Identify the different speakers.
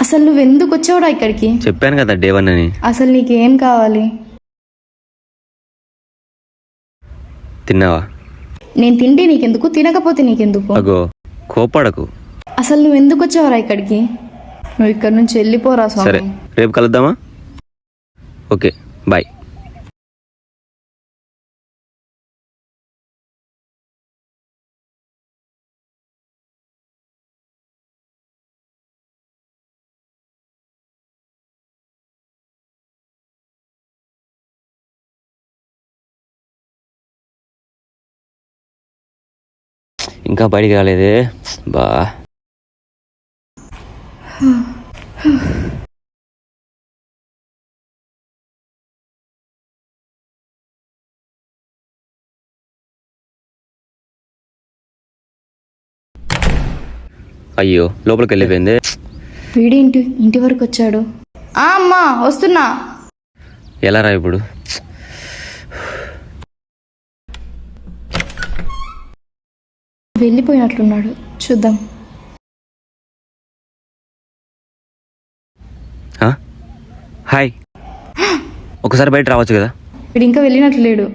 Speaker 1: అసలు నువ్వు ఎందుకు వచ్చావురా ఇక్కడికి?
Speaker 2: చెప్పాను కదా డే 1 అని.
Speaker 1: అసలు నీకేం కావాలి?
Speaker 2: తిన్నావా?
Speaker 1: నేను తింటే నీకెందుకు, తినకపోతే నీకెందుకు?
Speaker 2: అగో కోపడకు.
Speaker 1: అసలు నువ్వు ఎందుకు వచ్చావురా ఇక్కడికి? నువ్వు ఇక్కడ నుంచి వెళ్ళిపోరా
Speaker 2: సరే
Speaker 1: స్వామి.
Speaker 2: రేపు కలుద్దామా? Okay bye. ఇంకా బయటికి రాలేదే బా. అయ్యో లోపలికి వెళ్ళిపోయింది.
Speaker 1: వీడేంటి ఇంటి వరకు వచ్చాడు? అమ్మా వస్తున్నా.
Speaker 2: ఎలా రా ఇప్పుడు?
Speaker 1: వెళ్ళిపోయినట్లున్నాడు, చూద్దాం.
Speaker 2: హాయ్, ఒకసారి బయట రావచ్చు కదా?
Speaker 1: వీడు ఇంకా వెళ్ళినట్లు లేడు.